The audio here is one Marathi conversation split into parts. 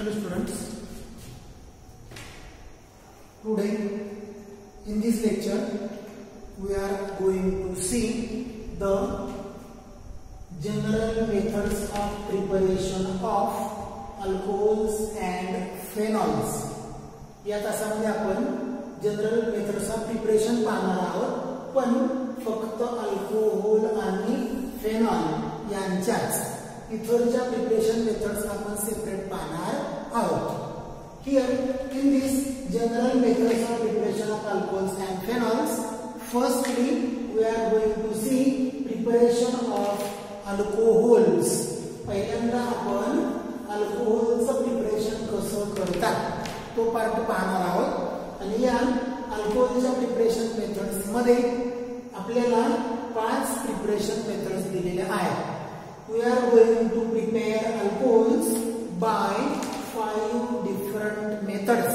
Hello students, today in this lecture we are going to see the general methods of preparation of alcohols and phenols. या तासामध्ये आपण जनरल मेथड्स ऑफ प्रिपरेशन पाहणार आहोत, पण फक्त अल्कोहोल आणि फेनॉल यांच्याच इथरच्या प्रिपरेशन मेथड्स आपण सेपरेट पाहणार आहोत. Here in this general methods of preparation of alcohols and phenols, firstly we are going to see preparation of alcohols. पहिल्यांदा आपण अल्कोहोलचं प्रिपरेशन कसं करतात तो पार्ट पाहणार आहोत. आणि या अल्कोहोलच्या प्रिपरेशन मेथड्स मध्ये आपल्याला 5 प्रिपरेशन मेथड्स दिलेले आहेत. We are going to prepare alcohols by 5 different methods.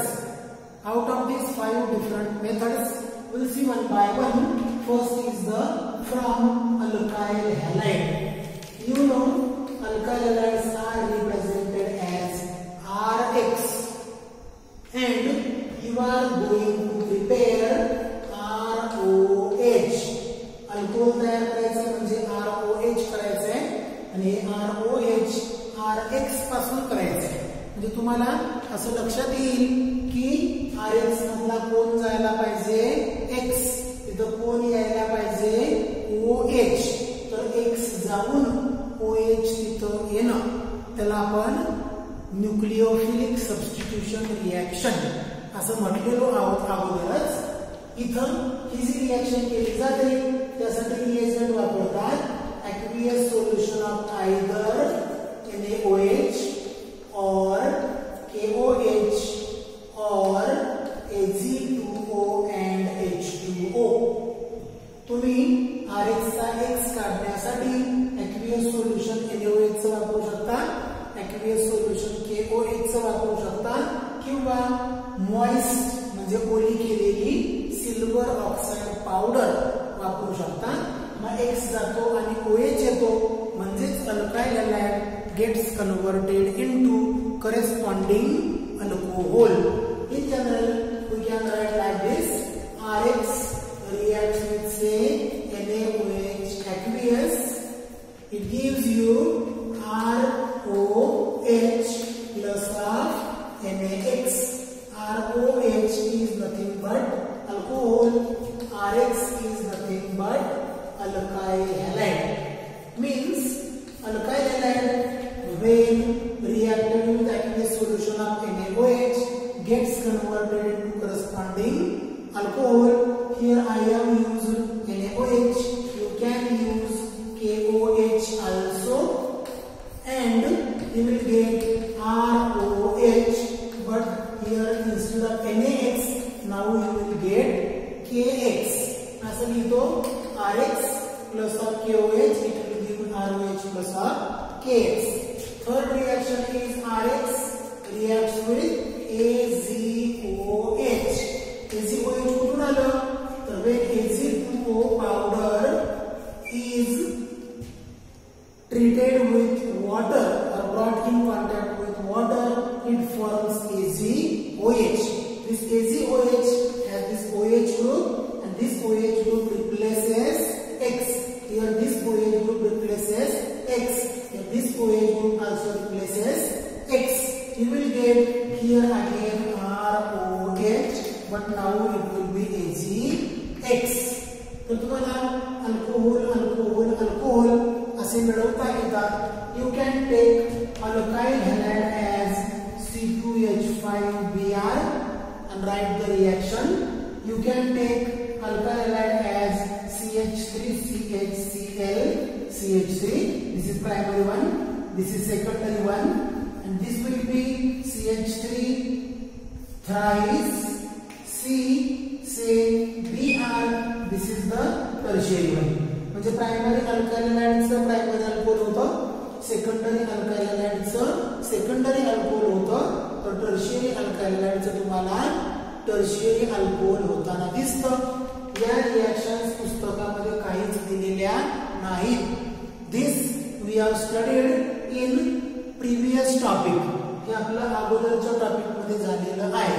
Out of these 5 different methods, we'll see one by one. First is the from alkyl halide. You know, alkyl halides are represented as Rx, and you are going to prepare ROH. Alcohol तयार करायचं म्हणजे ROH करायचं आहे आणि ROH RX पासून करायचं आहे. म्हणजे तुम्हाला असं लक्षात येईल की RX मधला कोण जायला पाहिजे X, तिथं कोण यायला पाहिजे OH. तर X जाऊन OH तिथं येणं त्याला आपण न्यूक्लियोफिलिक सबस्टिट्यूशन रिएक्शन असं म्हटलेलो आहोत अगोदरच. इथं ही जी रिएक्शन केली जाते त्यासाठी रिएजंट वापरतात aqueous solution of either NaOH or KOH or Ag2O and H2O. तुम्ही RX चा X काढण्यासाठी aqueous solution NaOH चा वापरू शकता, aqueous solution KOH चा वापरू शकता, किंवा moist म्हणजे ओली केलेली सिल्वर ऑक्साइड पावडर वापरू शकता. मग X जातो आणि OH येतो, म्हणजेच alkyl halide gets converted into corresponding alcohol. In general, we can write like this: RX reacts with say NaOH aqueous. It gives you ROH plus of NaX. ROH is nothing but alcohol. RX is nothing but alkyl halide. Means alkyl halide when reacted with aqueous solution of NaOH gets converted into corresponding alcohol. Here I have used NaOH. You can use KOH also, and you will get ROH. But here instead of NaX, now you will get KX. असं लिहितो RX plus of KOH, it will give ROH plus of KX. Third reaction is RX reacts with AzOH. AzOH कुठून आलं तर when Ag2O powder is treated with water or brought in contact with water, it forms AzOH. This AzOH has this OH group, and this OH group replaces X. Here this OH group replaces X, and this OH group also replaces X. You will get here again ROH, but now it will be AgX. तर तुम्हाला अल्कोहोल अल्कोहोल अल्कोहोल असे मिळवता येतात. You can take alkyl halide as C2H5Br and write the reaction. You can take alkyl halide as CH3CHCl CH3. This is primary one, this is secondary one, and this will be CH3 thrice C say Br. This is the tertiary one. म्हणजे प्रायमरी अल्काइल हॅलाइडचं प्रायमरी अल्कोहोल होतं, सेकंडरी अल्काइल हॅलाइडचं सेकंडरी अल्कोहोल होतं, तर टर्शियरी अल्काइल हॅलाइडचं तुम्हाला टर्शियरी अल्कोहोल होताना दिसतं. या रिएक्शन्स पुस्तकामध्ये काहीच दिलेल्या नाहीत. This we have studied in previous topic. हे आपलं अगोदरच्या टॉपिक मध्ये झालेलं आहे.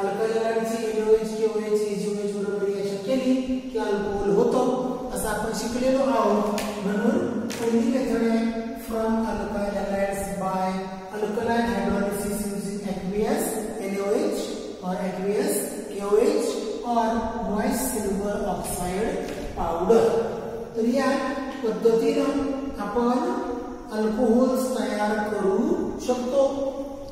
अल्कलीची NaOH KOH AgOH बरोबर रिएक्शन केली की अल्कोहोल होतो असं आपण शिकलेलो आहोत. म्हणून पहिली मेथड आहे from alkyl halides by alkaline hydrolysis using aqueous NaOH or aqueous KOH or moist silver oxide powder. तर या पद्धतीने आपण अल्कोहोल्स तयार करू शकतो.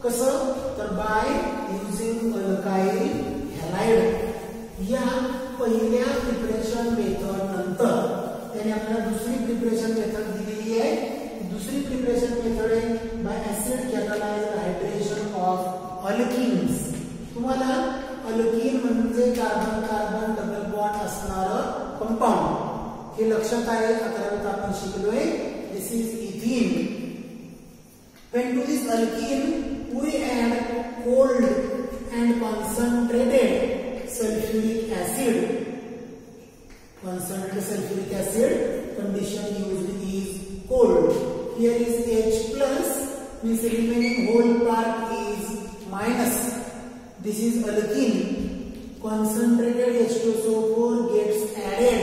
कसं तर बाय युजिंग अल्काइल हॅलाइड. या पहिल्या प्रिपरेशन मेथड नंतर त्याने आपल्याला दुसरी प्रिपरेशन मेथड दिलेली आहे. दुसरी प्रिपरेशन मेथड आहे by acid catalysed hydration of alkenes. तुम्हाला अल्किन म्हणजे कार्बन कार्बन डबल बॉन्ड असणारं कंपाऊंड हे लक्षात आहे. 11वीत आपण शिकलोय. This is ethene. When to this alkene we add cold and concentrated sulfuric acid. Concentrated sulfuric acid condition used is cold. Here is H plus means remaining whole part is minus. This is alkene. Concentrated H2SO4 gets added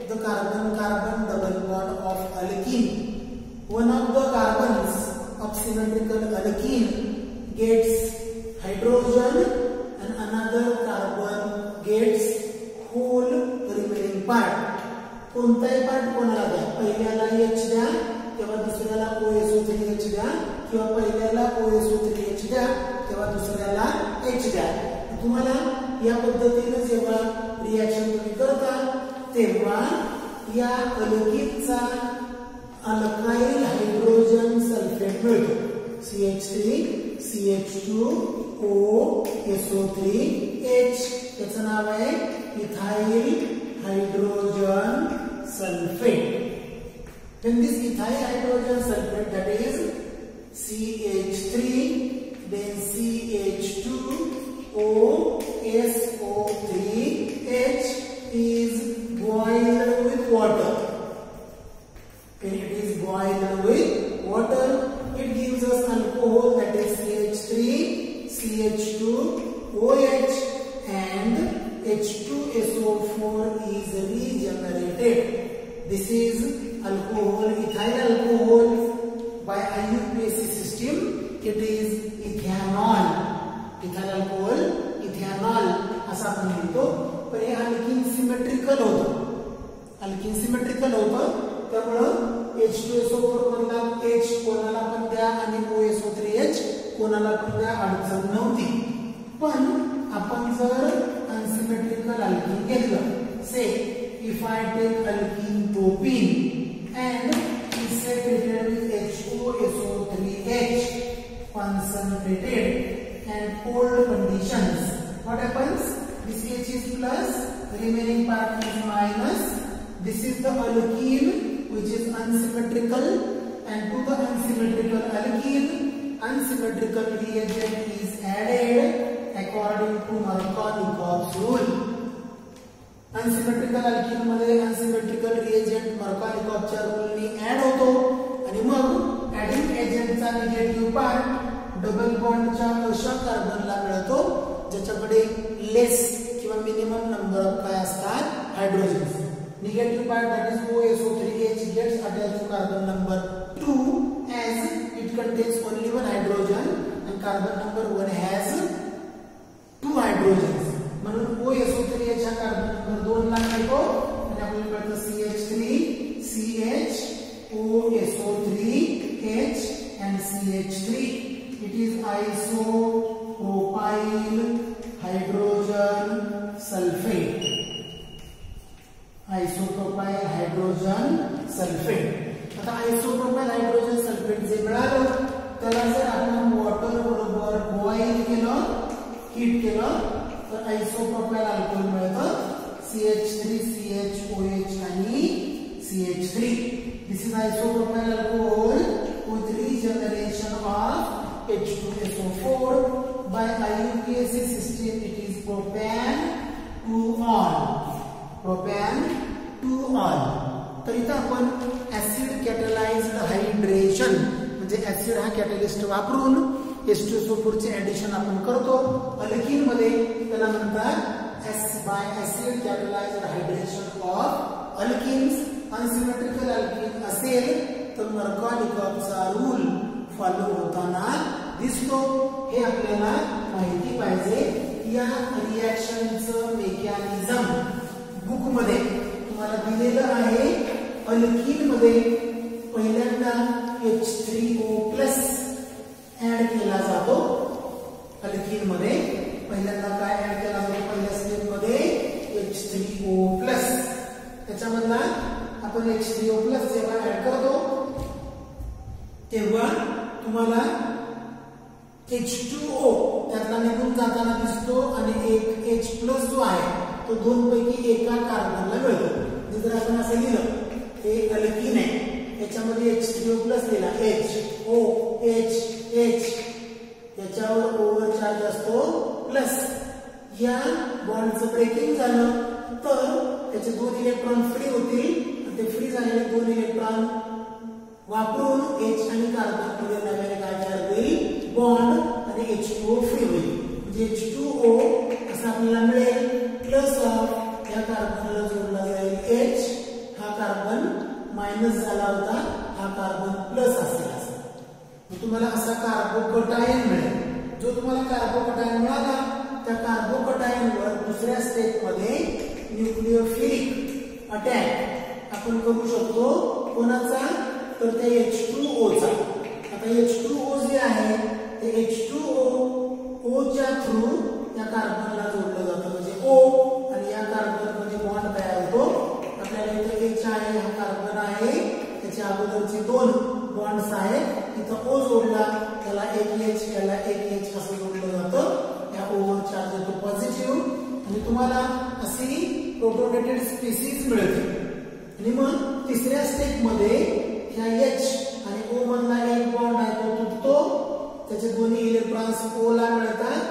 to the carbon-carbon double bond of alkene. One of the carbons of symmetrical alkene gets hydrogen and another carbon gets whole remaining part. कोणताही पार्ट कोणाला द्या. पहिल्याला H द्या तेव्हा दुसऱ्याला OSO3H द्या किंवा पहिल्याला OSO3H द्या तेव्हा दुसऱ्याला H द्या. तुम्हाला या पद्धतीने जेव्हा रिएक्शन तुम्ही करता तेव्हा या अल्किनचा अल्काइल हायड्रोजन सल्फेट मिळतो. CH3 CH2 OSO3H. त्याचं नाव आहे ethyl hydrogen sulphate. Then this ethyl hydrogen sulfate, that is CH3, then CH2 OSO3H is boiled with water. When it is boiled with water, it gives us alcohol, that is CH3, CH2OH, and H2SO4 is regenerated. This is alcohol, ethyl alcohol. By IUPAC system, it is ethanol. Ethyl alcohol, ethanol असं आपण म्हणतो. पण हे अल्किन सिमेट्रिकल होतं. अल्किन सिमेट्रिकल होतं त्यामुळे H2SO4 मधला H कोणाला पण द्या आणि OSO3H कोणाला पण द्या अडचण नव्हती. पण आपण जर अनसिमेट्रिकल अल्किन घेतलं, से if I take alkene propene and is treated with HOSO3H concentrated and cold conditions, what happens? This H is plus, the remaining part is minus. This is the alkene which is unsymmetrical, and to the unsymmetrical alkene, unsymmetrical reagent is added according to Markovnikov's rule. Unsymmetrical alkene मध्ये अनसिमेट्रिकल रिएजंट मार्कोव्निकोव्हच्या रूलनी ऍड होतो आणि मग ऍडिंग एजंटचा निगेटिव्ह पार्ट डबल बॉन्डच्या अशा कार्बनला मिळतो ज्याच्याकडे लेस किंवा मिनिमम नंबर ऑफ काय असतात hydrogens. Negative part that is OSO3H gets attached to carbon number 2 as it contains only one hydrogen and carbon number 1 has 2 hydrogens. म्हणून OSO3H हा कार्बन नंबर 2 ला मिळतो आणि आपल्याला मिळतं CH3 CH OSO3H and CH3. It is isopropyl hydrogen sulfate. Isopropyl hydrogen sulfate. आता isopropyl hydrogen sulfate जे मिळालं त्याला जर आपण वॉटर बरोबर बॉईल केलं, हीट केलं तर आइसोप्रोपाइल अल्कोहोल मिळतं CH3 CHOH आणि CH3. This is isopropyl alcohol with regeneration of H2SO4. By IUPAC system it is propan 2-ol. Propan 2-ol. तर इथं आपण ऍसिड कॅटलाइज्ड हायड्रेशन म्हणजे ऍसिड हा कॅटलिस्ट वापरून H2SO4 चे ऍडिशन आपण करतो. अल्कीन मध्ये त्याला म्हणतात S by acid catalyzed hydration of alkenes. Unsymmetrical alkyne असेल तर मर्कॉलिकॉफचा रूल फॉलो होताना दिसतो. हे आपल्याला माहिती पाहिजे. या रिएक्शनचं मेकॅनिझम बुक मध्ये तुम्हाला दिलेलं आहे. अल्कीन मध्ये पहिल्यांदा H3O+ ऍड केला जातो. अल्कीन मध्ये पहिल्यांदा काय ऍड केला जातो? पहिल्या स्टेप मध्ये H3O+. त्याच्यामधला आपण H3O+ जेव्हा ऍड करतो तेव्हा तुम्हाला H2O त्यातला निघून जाताना दिसतो आणि एक H+ जो आहे तो दोन पैकी एका कार्बनला मिळतो. जर आपण असं लिहिलं हे अल्कीन आहे, याच्यामध्ये H3O+ दिला, H याच्यावर ओव्हर चार्ज असतो प्लस. या बॉन्डचं ब्रेकिंग झालं तर त्याचे 2 इलेक्ट्रॉन फ्री होतील. ते फ्री झालेले 2 इलेक्ट्रॉन वापरून H आणि कार्बन मध्ये नव्याने काय तयार होईल? बॉन्ड आणि H2O फ्री होईल. म्हणजे H2O असं आपल्याला मिळेल प्लस ऑफ या कार्बनला जोडला जाईल H. हा कार्बन मायनस झाला होता, हा कार्बन प्लस असेल. असं तुम्हाला असा कार्बोकटायन मिळेल. जो तुम्हाला कार्बोकटायन मिळाला त्या कार्बोकटायनवर दुसऱ्या स्टेप मध्ये न्यूक्लिओफिलिक अटॅक आपण करू शकतो. कोणाचा? तर त्या H2O चा. आता H2O जे आहे ते H2O च्या थ्रू या कार्बनला जोडलं जातं म्हणजे O, आणि या कार्बन मध्ये बॉन्ड तयार होतो. आपल्याला इथे H आहे, हा कार्बन आहे, त्याच्या अगोदरचे 2 बॉन्ड्स आहेत. इथं O जोडला, त्याला एक H, याला एक H असं जोडलं जातं. या ओव्हर चार्ज येतो पॉझिटिव्ह आणि तुम्हाला अशी प्रोटोनेटेड स्पीसीज मिळते. आणि मग तिसऱ्या स्टेप मध्ये ह्या H आणि O मधला एक बॉन्ड आहे तो तुटतो. त्याचे दोन्ही इलेक्ट्रॉन्स O ला मिळतात.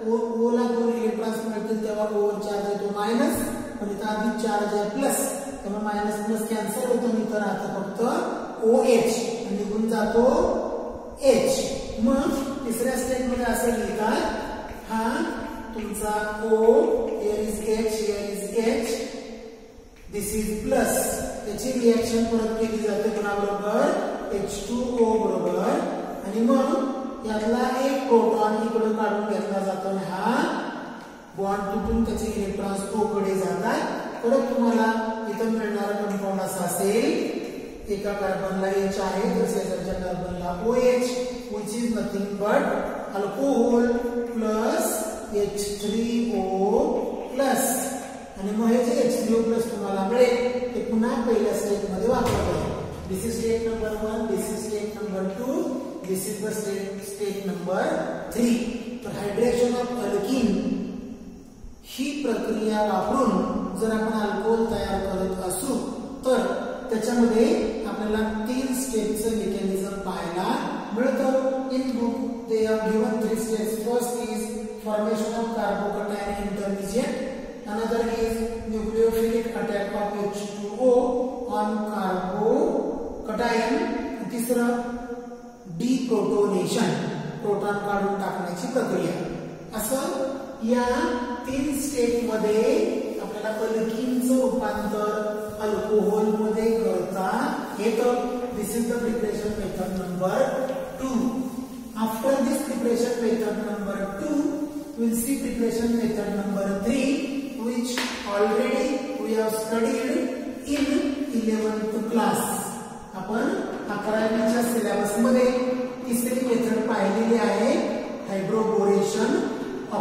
O ला 2 इलेक्ट्रॉन्स मिळतील तेव्हा ओव्हर चार्ज येतो मायनस, पण इथं आधी चार्ज आहे प्लस, तेव्हा मायनस प्लस कॅन्सल होतो. इथं राहतं फक्त OH आणि निघून जातो H. मग तिसऱ्या स्टेप मध्ये असं लिहितात, हा तुमचा O, here is H, here is H, this is plus. त्याची रिएक्शन परत केली जाते कोणाबरोबर? H2O बरोबर. आणि मग यातला एक प्रोटॉन इकडे काढून घेतला जातो आणि हा बॉन्ड तुटून त्याचे इलेक्ट्रॉन्स O कडे जातात. परत तुम्हाला इथं मिळणारा कंपाऊंड असा असेल, एका कार्बनला H आहे तर शेजारच्या कार्बनला OH, which is nothing but alcohol plus H3O+. आणि मग हे जे H3O+ तुम्हाला मिळेल ते पुन्हा पहिल्या स्टेप मध्ये वापरलं जाईल. This is step number 1, this is step number 2, this is the step number 3. तर हायड्रेशन ऑफ अल्कीन ही प्रक्रिया वापरून जर आपण अल्कोहोल तयार करत असू तर त्याच्यामध्ये आपल्याला 3 स्टेपचं मेकॅनिझम पाहायला मिळतं. In book they are given 3 steps. First is formation of carbocation intermediate, another is nucleophilic attack of H2O on carbocation, तीसरा deprotonation, प्रोटॉन काढून टाकण्याची प्रक्रिया. असं या 3 स्टेप मध्ये आपल्याला अल्कीनचं रूपांतर अल्कोहोल मध्ये करता येतं. This is the preparation method number 2. After this preparation method number 2, we will see preparation method number 3, which already we have studied in 11th class. आपण 11वीच्या सिलेबस मध्ये तिसरी मेथड पाहिलेली आहे, हायड्रोबोरेशन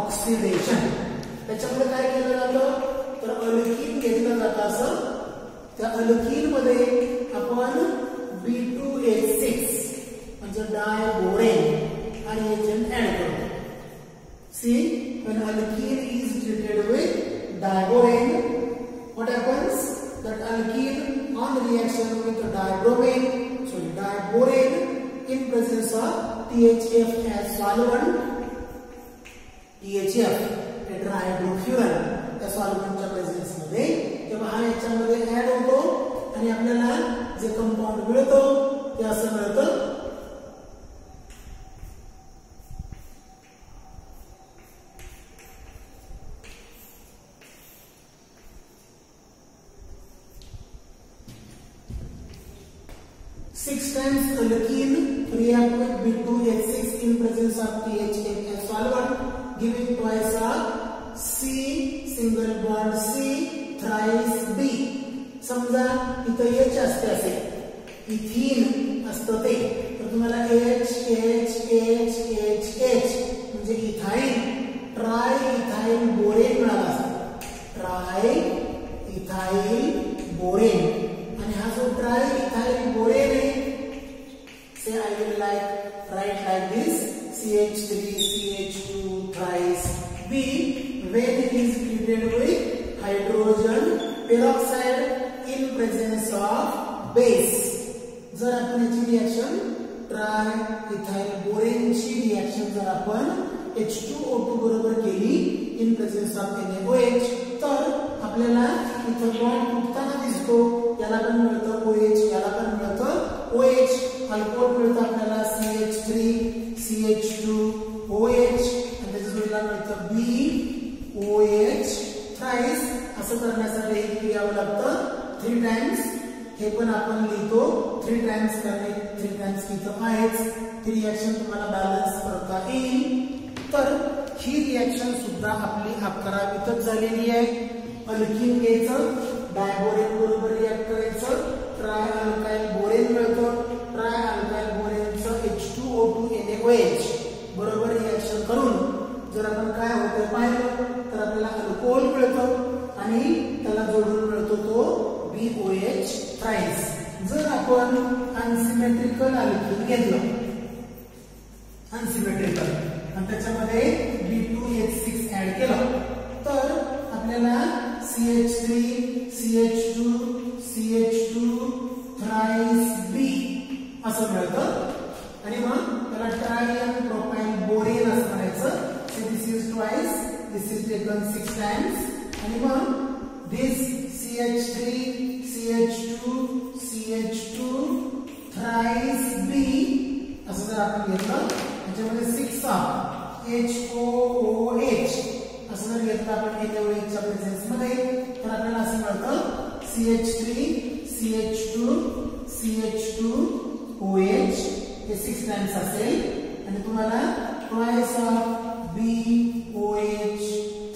ऑक्सिडेशन. त्याच्यामध्ये काय केलं जातं तर अल्कीन घेतलं जातं. असं त्या अल्कीन मध्ये आपण B2H6 म्हणजे डायबोरेन आणि एजंट ऍड करतो. See, when alkene is treated with diborane, what happens? That alkene on reaction with diborane in presence of THF as solvent, THF tetrahydrofuran त्या सॉल्व्हेंटच्या प्रेझेन्स मध्ये तेव्हा हा याच्यामध्ये ऍड होतो आणि आपल्याला जे कंपाऊंड मिळतो ते असं मिळतं 6 times alkene react with B2H6 in presence of THF as solvent, giving twice of C single bond C thrice B. समजा इथं H असते असे इथीन असतं ते तर तुम्हाला H H H H H म्हणजे इथाईन ट्राय इथाइल बोरेन मिळाला असता ट्राय इथाइल बोरेन आणि हा जो ट्राय इथाइल बोरेन आहे से I will write like this CH3 CH2 thrice B when it is treated with hydrogen peroxide in presence of base. जर आपण याची रिएक्शन ट्राय इथाइल बोरेन ची रिएक्शन जर आपण H2O2 बरोबर केली इन प्रेझेन्स ऑफ NaOH तर आपल्याला इथं बॉन्ड तुटताना दिसतो याला पण मिळतं OH याला पण मिळतं OH अल्कोहोल मिळतं आपल्याला CH3 CH2OH आणि त्याच्या जोडीला मिळतं BOH थ्राइस असं करण्यासाठी हे क्रियावं लागतं 3 टाइम्स हे पण आपण लिहितो 3 टाइम्स करणे 3 टाइम्स इथं आहेच ती रिएक्शन तुम्हाला बॅलन्स करता येईल तर ही रिएक्शन सुद्धा आपली 11वीतच झालेली आहे अल्कीन घ्यायचं डायबोरेन बरोबर रिएक्ट करायचं ट्राय अल्काइल बोरेन मिळतं ट्राय अल्काइल बोरेनचं H2O2 NaOH बरोबर रिएक्शन करून जर आपण काय होतं पाहिलं तर आपल्याला अल्कोहोल मिळतं आणि त्याला जोडून मिळतो तो BOH थ्राइस जर आपण अनसिमेट्रिकल अल्कीन घेतलं अनसिमेट्रिकल आणि त्याच्यामध्ये B2H6 ऍड केलं तर आपल्याला CH3 CH2 CH2 thrice B असं मिळतं आणि मग त्याला ट्रायन प्रोपाइल बोरेन असं म्हणायचं so this is twice this is taken 6 times आणि मग दिस CH3 CH2 CH2 thrice B असं जर आपण घेतलं त्याच्यामध्ये 6 HOOH असं जर घेतलं आपण NaOH च्या प्रेझेन्स मध्ये तर आपल्याला असं मिळतं CH3 CH2 CH2OH हे 6 टाइम्स असेल आणि तुम्हाला ट्वाइस ऑफ BOH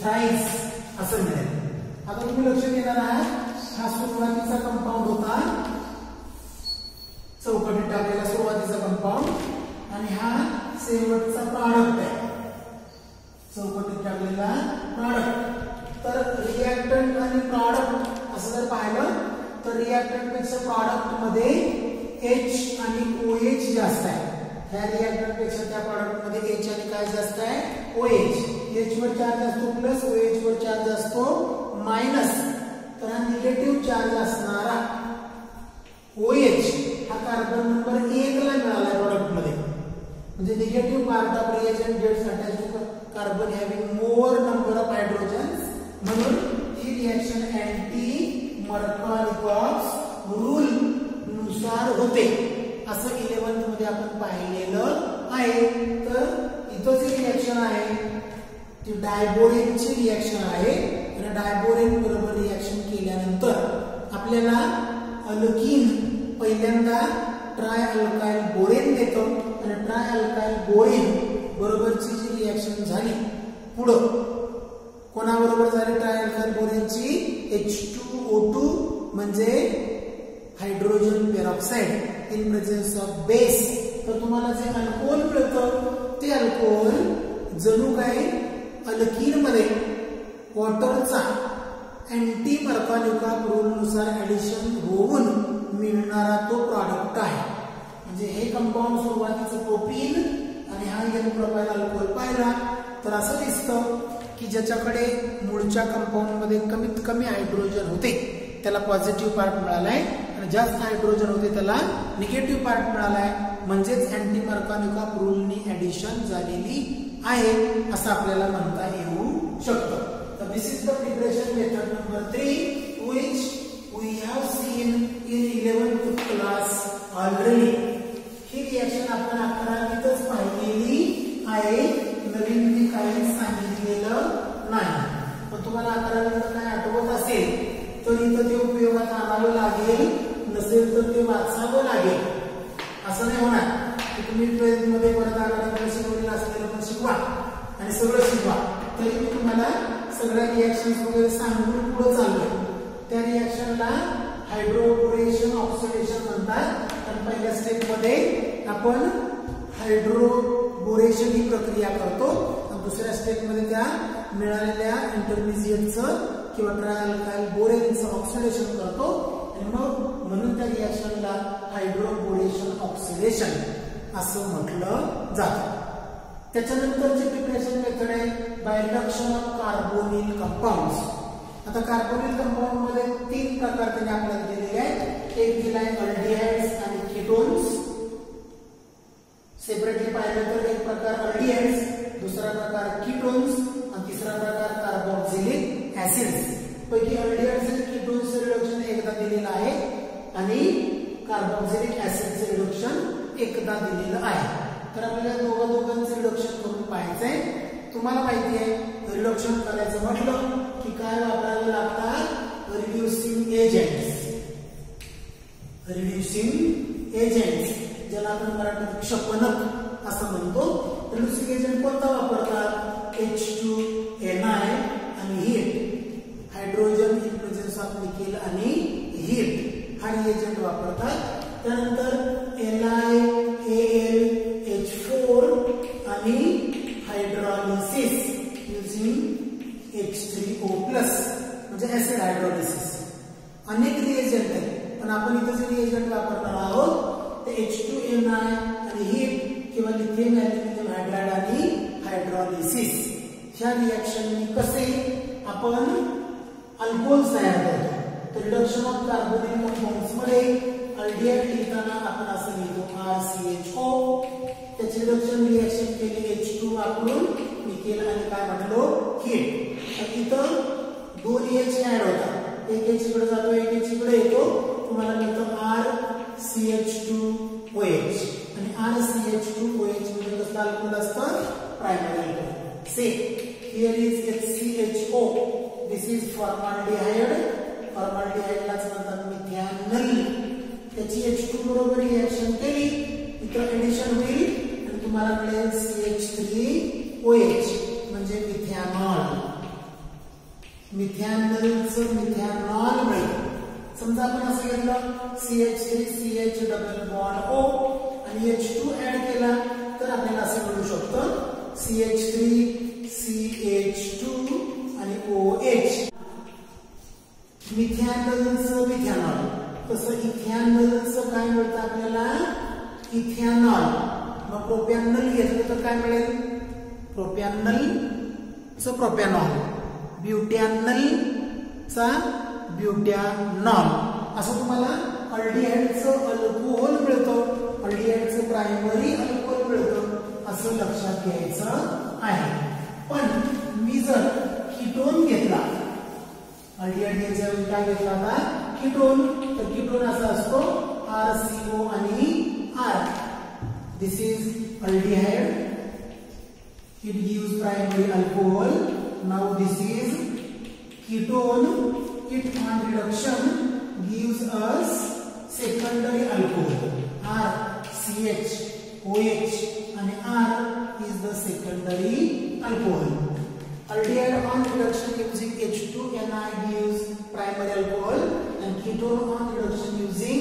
थ्राइस असं मिळेल आता तुम्ही लक्ष देणार आहात हा सुरुवातीचा कंपाऊंड होता चौकटीत टाकलेला सुरुवातीचा कंपाऊंड आणि हा शेवटचा प्रॉडक्ट आहे चौकटीत टाकलेला प्रॉडक्ट तर रिएक्टंट आणि प्रॉडक्ट असं जर पाहिलं तर रिएक्टंट पेक्षा प्रॉडक्ट मध्ये H आणि OH जास्त आहे ह्या रिएक्टंट पेक्षा त्या प्रॉडक्ट मध्ये H आणि काय जास्त आहे OH H वर चार्ज असतो प्लस OH वर चार्ज असतो मायनस तर हा निगेटिव्ह चार्ज असणारा OH हा कार्बन नंबर 1 ला मिळाला प्रॉडक्ट मध्ये म्हणजे negative part of reagent gets attach to carbon having more number of hydrogens म्हणून ही रिएक्शन अँटी मर्कॉलिकॉस रूल नुसार होते असं 11th मध्ये आपण पाहिलेलं आहे तर इथं जी रिएक्शन आहे ती डायबोरेनची रिएक्शन आहे आणि डायबोरेन बरोबर रिएक्शन केल्यानंतर आपल्याला अल्कीन पहिल्यांदा ट्राय अल्काइल बोरेन देतो आणि ट्राय अल्काइल बोरेन बरोबरची जी रिएक्शन झाली पुढं कोणाबरोबर झाली ट्राय अल्काइल बोरेनची H2O2 म्हणजे hydrogen peroxide in presence of base तर तुम्हाला जे अल्कोहोल मिळतं ते अल्कोहोल जणू काय अल्कीन मध्ये वॉटरचा अँटी मर्कॉलिकॉस रूल नुसार ऍडिशन होऊन मिळणारा तो प्रॉडक्ट आहे म्हणजे हे कंपाऊंड सुरुवातीचं प्रोपीन आणि हा एन प्रोपाइल अल्कोहोल पाहिला तर असं दिसतं की ज्याच्याकडे मूळच्या कंपाऊंड मध्ये कमीत कमी हायड्रोजन होते त्याला पॉझिटिव्ह पार्ट मिळालाय आणि जास्त हायड्रोजन होते त्याला निगेटिव्ह पार्ट मिळालाय म्हणजेच अँटी मर्कॉलिकॉस रूलनी ऍडिशन झालेली आहे असं आपल्याला म्हणता येऊ शकतं तर this is the preparation method number 3 which we have seen in 11th class already ही रिएक्शन आपण 11वीतच पाहिलेली आहे नवीन मी काही सांगितलेलं नाही पण तुम्हाला 11वीत काय आठवत असेल तर इथं ते उपयोगात आणावं लागेल नसेल तर ते वाचावं लागेल असं नाही होणार की तुम्ही 12th मध्ये परत आल्यानंतर शिकवलेलं असलेलं पण शिकवा आणि सगळं शिकवा, तरी मी तुम्हाला सगळ्या रिएक्शन्स वगैरे सांगून पुढे चाललोय. त्या रिएक्शनला हायड्रोबोरेशन ऑक्सिडेशन म्हणतात. तर पहिल्या स्टेप मध्ये आपण हायड्रोबोरेशन ही प्रक्रिया करतो आणि दुसऱ्या स्टेप मध्ये त्या मिळालेल्या इंटरमिजिएटचं किंवा ट्रायअल्काइल बोरेनचं ऑक्सिडेशन करतो आणि मग म्हणून त्या रिएक्शनला हायड्रोबोरेशन ऑक्सिडेशन असं म्हटलं जातं. त्याच्यानंतरची प्रिपरेशन मेथड आहे by reduction of carbonyl compounds. आता कार्बोनिल कंपाऊंड मध्ये 3 प्रकार त्यांनी आपल्याला दिलेले आहेत. एक दिलाय अल्डिहाइड्स आणि कीटोन्स. सेपरेटली पाहिलं तर एक प्रकार अल्डिहाइड्स, दुसरा प्रकार कीटोन्स आणि तिसरा प्रकार कार्बोक्सिलिक ऍसिड्स. पैकी अल्डिहाइड्स आणि कीटोन्सचं रिडक्शन एकदा दिलेलं आहे आणि कार्बोक्सिलिक ऍसिडचं रिडक्शन एकदा दिलेलं आहे. तर आपल्याला दोघांचं रिडक्शन करून पाहायचंय. तुम्हाला माहिती आहे रिडक्शन करायचं म्हटलं की काय वापरावे लागतात? Reducing agents. रिड्युसिंग एजंट्स ज्याला आपण मराठीत क्षपनक असं म्हणतो. रिड्युसिंग एजंट कोणता वापरतात? H2Ni आणि heat. Hydrogen in presence of nickel आणि हीट हा एजंट वापरतात. त्यानंतर NiAl H4 आणि हायड्रोलिसिस युजिंग H3O+ म्हणजे ऍसिड हायड्रोलिसिस. अनेक रिएजंट आहेत पण आपण इथे जे रिएजंट वापरणार आहोत ते H2Ni आणि हीट किंवा लिथियम ऍल्युमिनियम हायड्राइड आणि हायड्रोलिसिस. ह्या रिएक्शननी कसे आपण अल्कोहोल तयार करतो. तर रिडक्शन ऑफ कार्बोनिल कंपाऊंड्स मध्ये अल्डिहाइड लिहिताना आपण असं लिहितो RCHO. त्याची रिडक्शन रिएक्शन केली H2 वापरून निकेल आणि काय म्हटलो हीट. तर इथं 2 H ऍड होतात. एक H इकडे जातो एक H इकडे येतो. तुम्हाला मिळतं RCH2OH आणि RCH2OH म्हणजे कसं अल्कोहोल असतं? Primary alcohol. Say here is HCHO. this is formaldehyde. फॉर्माल्डिहाइडलाच म्हणतात मिथॅनल. त्याची H2 बरोबर रिएक्शन केली इतर एडिशन होईल आणि तुम्हाला मिळेल CH3OH म्हणजे मिथॅनॉल. मिथॅनलचं मिथॅनॉल मिळेल. समजा आपण असं घेतलं CH3CH डबल बॉन्ड O आणि H2 ऍड केला तर आपल्याला असं मिळू शकतं CH3 CH2 आणि OH. मिथॅनलचं मिथॅनॉल. तसं इथॅनलचं काय मिळतं आपल्याला? इथॅनॉल. मग प्रोपॅनॉल घेतलं तर काय मिळेल? प्रोपॅनॉलचं प्रोपॅनॉल. ब्युटॅनॉलचा ब्युटॅनॉल. असं तुम्हाला अल्डिहाइडचं अल्कोहोल मिळतं, अल्डिहाइडचं प्रायमरी अल्कोहोल मिळतं असं लक्षात घ्यायचं आहे. पण मी जर कीटोन घेतला अल्डिहाइड घ्यायच्या वेळी काय घेतला आता? कीटोन. तर कीटोन असा असतो RCO आणि R. This is aldehyde. It gives primary alcohol. Now this is ketone. It on reduction gives us secondary alcohol RCHOH आणि R is the secondary alcohol. Aldehyde on reduction using H2Ni gives primary alcohol and ketone on reduction using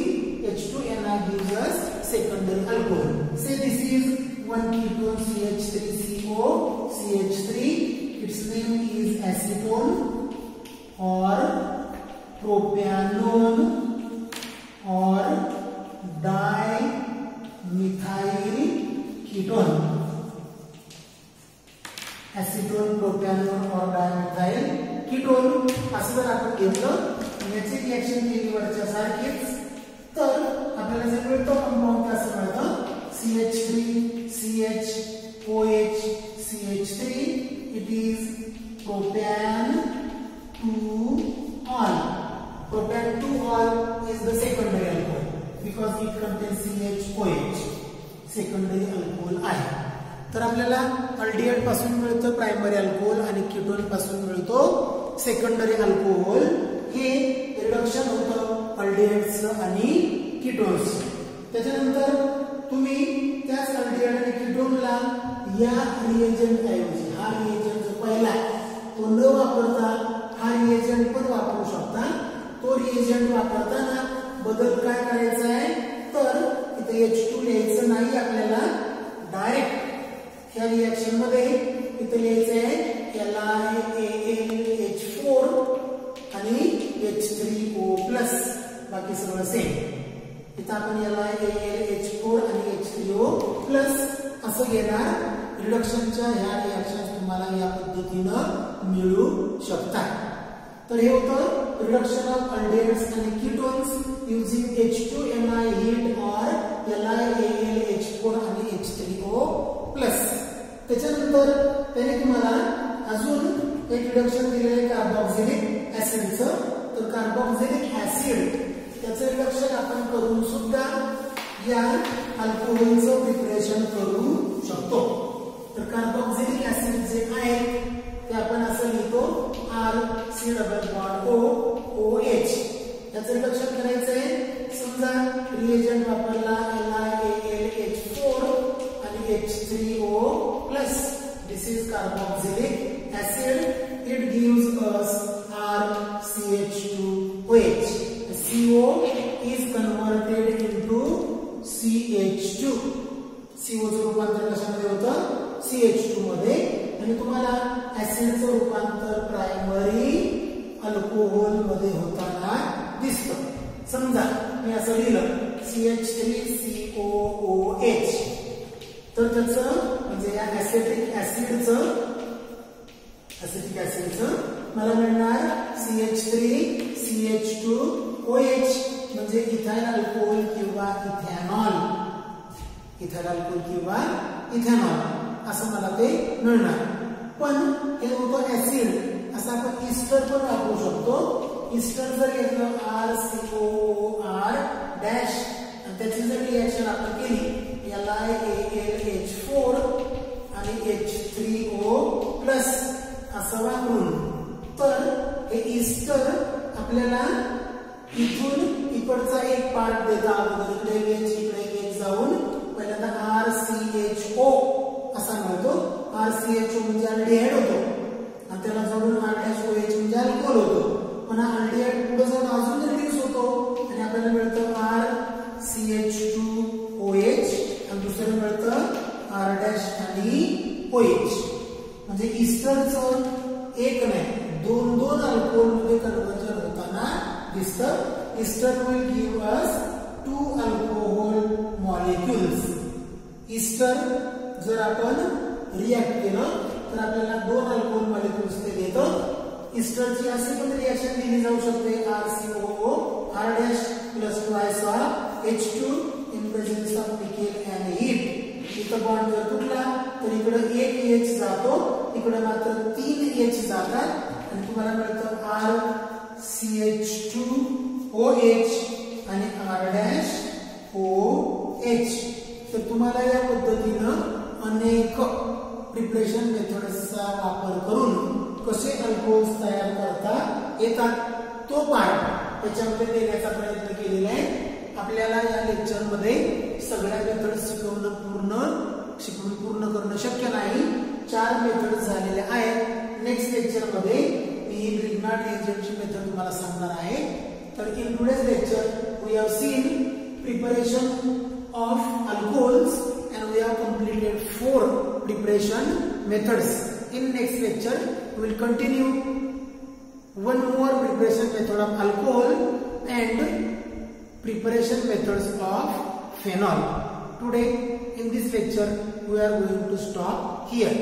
H2Ni gives us secondary alcohol. Say this is one ketone CH3CO CH3. Its name is acetone or propanone or dimethyl ketone. Acetone, propanone or dimethyl ketone असं जर आपण घेतलं याची रिएक्शन केली वरच्या सारखीच तर आपल्याला जे मिळतं कंपाऊंड कसं मिळतं? CH3 CHOH CH3. It is propan 2-ol. Propan 2-ol is the secondary alcohol because it contains CHOH. secondary alcohol आहे. तर आपल्याला अल्डिहाइड पासून मिळतं प्रायमरी अल्कोहोल आणि कीटोन पासून मिळतो सेकंडरी अल्कोहोल. हे रिडक्शन होतं अल्डिहाइड्सचं आणि कीटोन्सचं. त्याच्यानंतर तुम्ही त्याच अल्डिहाइड आणि कीटोनला या रिएजंट ऐवजी हा रिएजंट जो पहिला तो न वापरता हा रिएजंट पण वापरू शकता. तो रिएजंट वापरताना बदल काय करायचा आहे तर इथे H2 लिहायचं नाही आपल्याला, डायरेक्ट ह्या रिएक्शन मध्ये इथे लिहायचं आहे LiAlH4 आणि H3O+, बाकी सगळं सेम. इथं आपण LiAlH4 आणि H3O+ असं घेणार. रिडक्शनच्या ह्या रिएक्शन तुम्हाला या पद्धतीनं मिळू शकतात. तर हे होतं रिडक्शन ऑफ अल्डिहाइड्स आणि कीटोन्स युजिंग H2MI हीट और LiAlH4 आणि H3O+. त्याच्यानंतर त्याने तुम्हाला अजून एक रिडक्शन दिलेलं कार्बोक्सिलिक ऍसिडचं. तर कार्बोक्सिलिक ऍसिड त्याचं रिडक्शन आपण करून सुद्धा या अल्कोहोलचं प्रिपरेशन करू शकतो. तर कार्बोक्सिलिक ऍसिड जे आहे ते आपण असं लिहितो RC≡OH. याचं रिडक्शन करायचं आहे. समजा रिएजंट वापरला LiAlH4 आणि H3O+. This is carboxylic acid. It gives us RCH2OH. CO is converted into CH2. CO चं रूपांतर कशामध्ये होतं CH2 मध्ये. आणि तुम्हाला ऍसिडचं रूपांतर प्रायमरी अल्कोहोल मध्ये होताना दिसतं. समजा मी असं लिहिलं CH3COOH. तर त्याचं म्हणजे या ऍसिटिक ऍसिडचं मला मिळणार CH3CH2OH म्हणजे इथाइल अल्कोहोल किंवा इथेनॉल असं मला ते मिळणार. पण हे होतं ऍसिड. असं आपण इस्टर पण वापरू शकतो. इस्टर जर घेतलं RCOOR- आणि त्याची जर रिएक्शन आपण केली LiAlH4 आणि H3O+ असं वापरून, तर हे इस्टर आपल्याला इथून इकडचा एक पार्ट देता अगोदर इकडे जाऊन पहिल्यांदा RCHO असा मिळतो. RCHO म्हणजे अल्डिहाइड होतो आणि त्याला जोडून R-OH म्हणजे अल्कोहोल होतो. पण हा अल्डिहाइड पुढे जाऊन अजून रिड्यूस होतो आणि आपल्याला मिळतं RCH2OH आणि दुसरं मिळतं R- आणि OH. म्हणजे इस्टरचं एक नाही दोन अल्कोहोल मध्ये कन्व्हर्जन होताना दिसतं. Ester will give us 2 alcohol molecules. Ester जर आपण रिएक्ट केलं तर आपल्याला 2 अल्कोहोल मॉलिक्युल्स ते देतं. इस्टरची अशी पण रिएक्शन दिली जाऊ शकते RCOO R- + twice of H2 in presence of nickel and heat. इथं बॉन्ड जर तुटला तर इकडे एक H जातो, इकडे मात्र 3 H जातात आणि तुम्हाला मिळतं RCH2OH आणि R-OH. तर तुम्हाला या पद्धतीनं अनेक प्रिपरेशन मेथड्सचा वापर करून कसे अल्कोहोल्स तयार करता येतात तो पार्ट त्याच्यामध्ये देण्याचा प्रयत्न केलेला आहे. आपल्याला या लेक्चर मध्ये सगळ्या मेथड्स शिकवून पूर्ण करणं शक्य नाही. 4 मेथड्स झालेल्या आहेत. नेक्स्ट लेक्चर मध्ये मी ग्रिग्नार्ड रिएजंटची मेथड तुम्हाला सांगणार आहे. तर in today's lecture we have seen preparation of alcohols and we have completed 4 preparation methods. In next lecture we will continue one more preparation method of alcohol and preparation methods of phenol. Today in this lecture we are going to stop here.